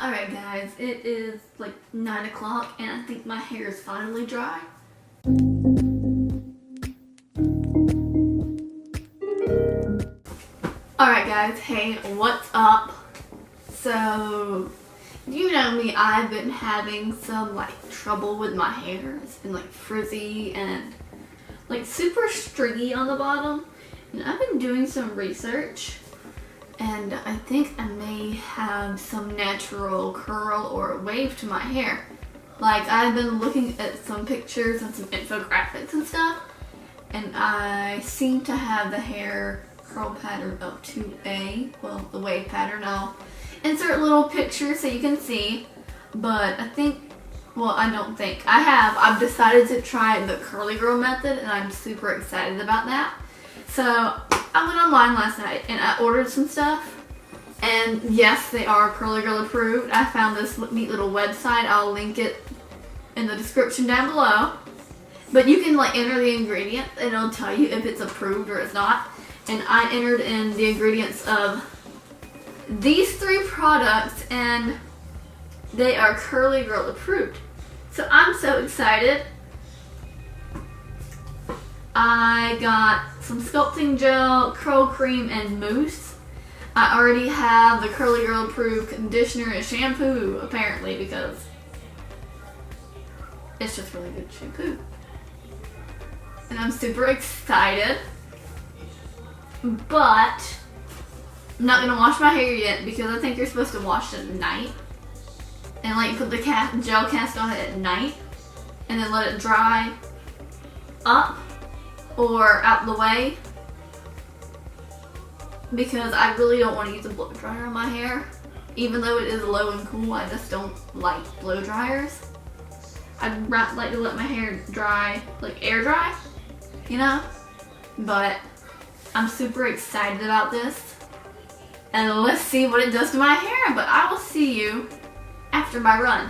Alright guys, it is like 9 o'clock and I think my hair is finally dry. Alright guys, hey, what's up? So, you know me, I've been having some trouble with my hair. It's been frizzy and super stringy on the bottom. And I've been doing some research and I think I may have some natural curl or wave to my hair. I've been looking at some pictures and some infographics and stuff, and I seem to have the hair curl pattern up to the wave pattern. I'll insert little pictures so you can see, but I've decided to try the curly girl method and I'm super excited about that. So I went online last night and I ordered some stuff, and yes, they are curly girl approved. I found this neat little website. I'll link it in the description down below, but you can enter the ingredients and it'll tell you if it's approved or it's not. And I entered in the ingredients of these 3 products and they are curly girl approved. So I'm so excited. I got some sculpting gel, curl cream, and mousse. I already have the curly girl approved conditioner and shampoo, apparently, because it's just really good shampoo. And I'm super excited, but I'm not gonna wash my hair yet because I think you're supposed to wash it at night and put the gel cast on it at night and then let it dry up or out the way, because I really don't want to use a blow dryer on my hair. Even though it is low and cool, I just don't like blow dryers. I'd like to let my hair dry, air dry, but I'm super excited about this, and let's see what it does to my hair. But I will see you after my run.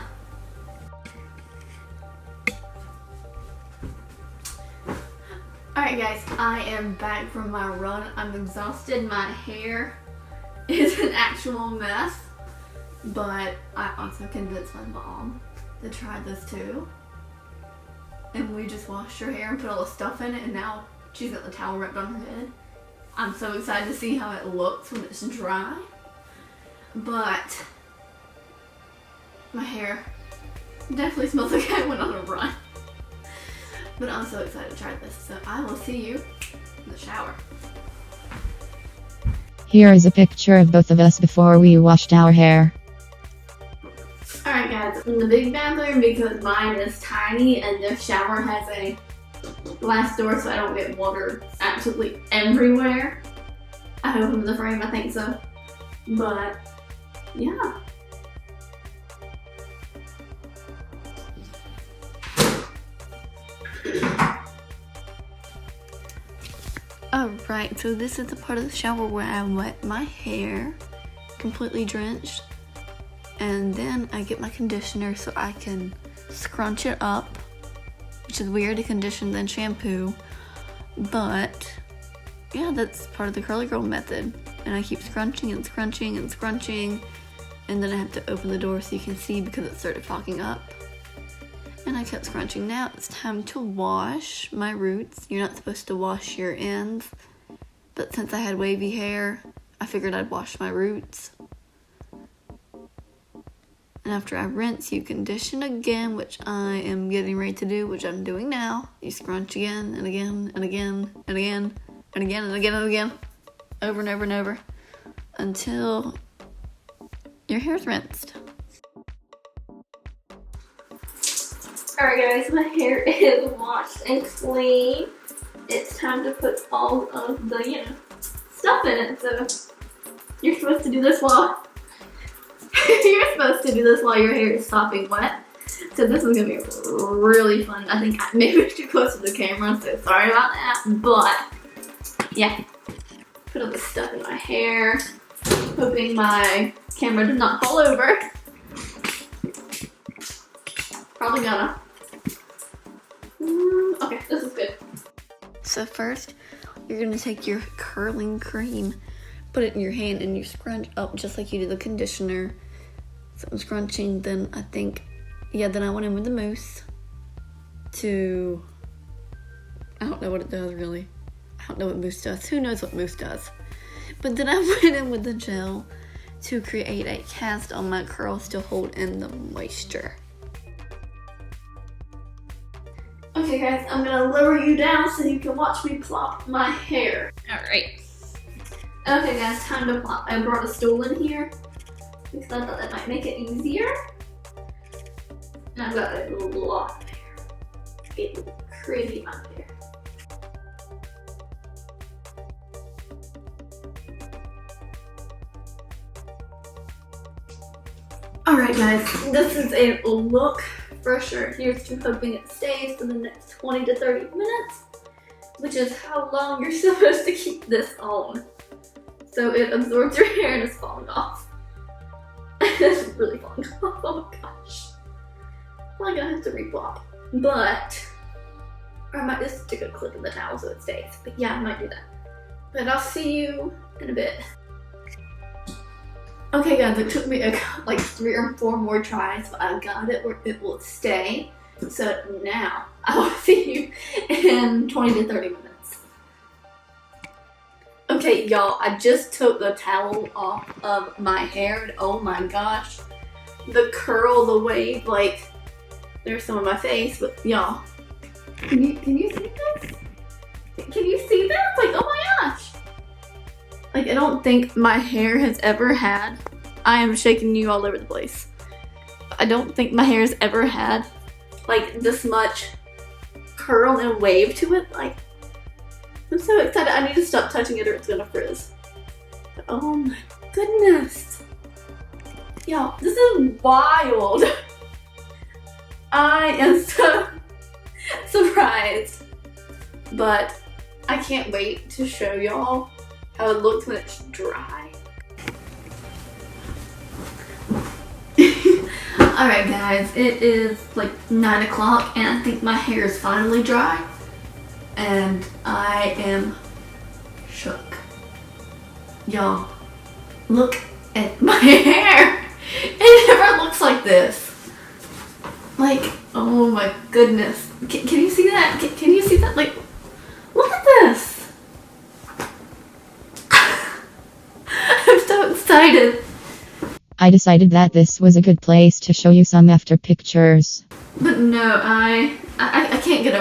Alright guys, I am back from my run. I'm exhausted. My hair is an actual mess, but I also convinced my mom to try this too. And we just washed her hair and put all the stuff in it, and now she's got the towel wrapped on her head. I'm so excited to see how it looks when it's dry. But my hair definitely smells like I went on a run. But I'm so excited to try this, so I will see you in the shower. Here is a picture of both of us before we washed our hair. Alright guys, in the big bathroom, because mine is tiny and the shower has a glass door so I don't get water absolutely everywhere. I hope I'm in the frame, I think so. But yeah. Alright, so this is the part of the shower where I wet my hair, completely drenched, and then I get my conditioner so I can scrunch it up, which is weird to condition then shampoo, but yeah, that's part of the curly girl method. And I keep scrunching and scrunching and scrunching, and then I have to open the door so you can see because it started fogging up. And I kept scrunching. Now it's time to wash my roots. You're not supposed to wash your ends, but since I had wavy hair, I figured I'd wash my roots. And after I rinse, you condition again, which I am getting ready to do, which I'm doing now. You scrunch again and again and again and again and again and again and again, over and over and over, until your hair's rinsed. Alright guys, my hair is washed and clean. It's time to put all of the, stuff in it. So you're supposed to do this while your hair is sopping wet. So this is gonna be really fun. I think maybe I should close to the camera, so sorry about that. But yeah, put all the stuff in my hair, hoping my camera does not fall over. Probably gonna. Okay, this is good. So first, you're gonna take your curling cream, put it in your hand, and you scrunch up just like you did the conditioner. So it was crunching, then I think, yeah, then I went in with the mousse to, I don't know what it does really. I don't know what mousse does. Who knows what mousse does? But then I went in with the gel to create a cast on my curls to hold in the moisture. Okay guys, I'm gonna lower you down so you can watch me plop my hair. Alright. Okay guys, time to plop. I brought a stool in here because I thought that might make it easier. And I've got a lot of hair. It's crazy amount of hair. Alright guys, this is a look for sure. Here's to hoping it stays for the next 20 to 30 minutes, which is how long you're supposed to keep this on. So it absorbs your hair and it's falling off. It's really falling off, oh my gosh. Well, I'm gonna have to replop. But, or I might just stick a clip in the towel so it stays. But yeah, I might do that. But I'll see you in a bit. Okay guys, it took me like 3 or 4 more tries, but I got it where it will stay. So now, I will see you in 20 to 30 minutes. Okay y'all, I just took the towel off of my hair and oh my gosh. The curl, the wave, like, there's some on my face, but y'all, can you see this? Can you see this? Like, oh my gosh. Like, I don't think my hair has ever had, I am shaking you all over the place. I don't think my hair has ever had, like, this much curl and wave to it. Like, I'm so excited. I need to stop touching it or it's gonna frizz. Oh my goodness. Y'all, this is wild. I am so surprised. But I can't wait to show y'all how it looks when it's dry. Alright guys, it is like 9 o'clock and I think my hair is finally dry. And I am shook. Y'all, look at my hair. It never looks like this. Like, oh my goodness. Can you see that? Can you see that? Like, look at this. I'm so excited. I decided that this was a good place to show you some after pictures. But no, I can't get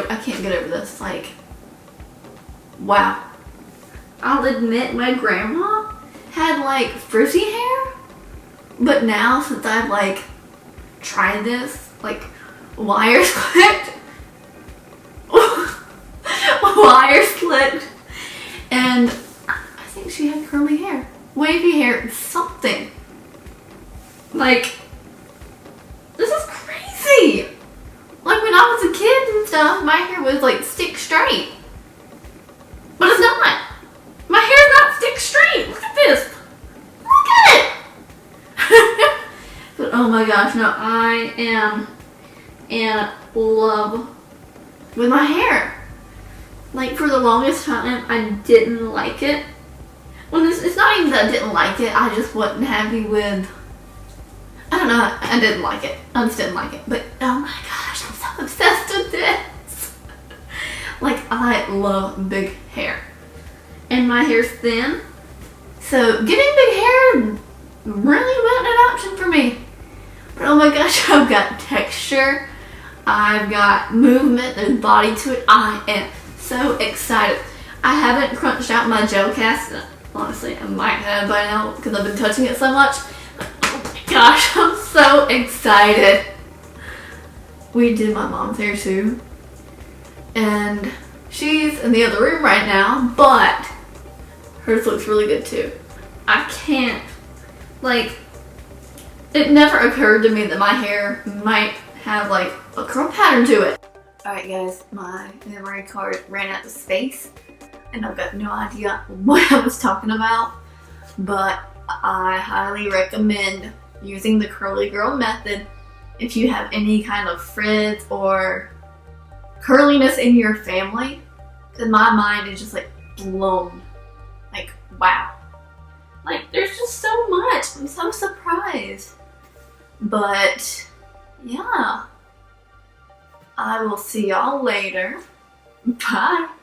over this. Like, wow. I'll admit my grandma had like frizzy hair, but now since I've like tried this, like wires clipped, wires clipped, and I think she had curly hair, wavy hair, something. Like, this is crazy. Like when I was a kid and stuff, my hair was like stick straight. But it's not. My hair's not stick straight. Look at this. Look at it. But oh my gosh, no, I am in love with my hair. Like for the longest time, I didn't like it. Well, it's not even that I didn't like it. I just wasn't happy with, I don't know, I didn't like it. I just didn't like it. But oh my gosh, I'm so obsessed with this. Like, I love big hair. And my hair's thin. So getting big hair really wasn't an option for me. But oh my gosh, I've got texture. I've got movement, there's body to it. I am so excited. I haven't crunched out my gel cast. Honestly, I might have by now because I've been touching it so much. Gosh, I'm so excited. We did my mom's hair too. And she's in the other room right now, but hers looks really good too. I can't, like, it never occurred to me that my hair might have like a curl pattern to it. Alright guys, my memory card ran out of space and I've got no idea what I was talking about, but I highly recommend using the curly girl method if you have any kind of frizz or curliness in your family, because my mind is just like blown. Like, wow. Like, there's just so much. I'm so surprised. But yeah, I will see y'all later. Bye.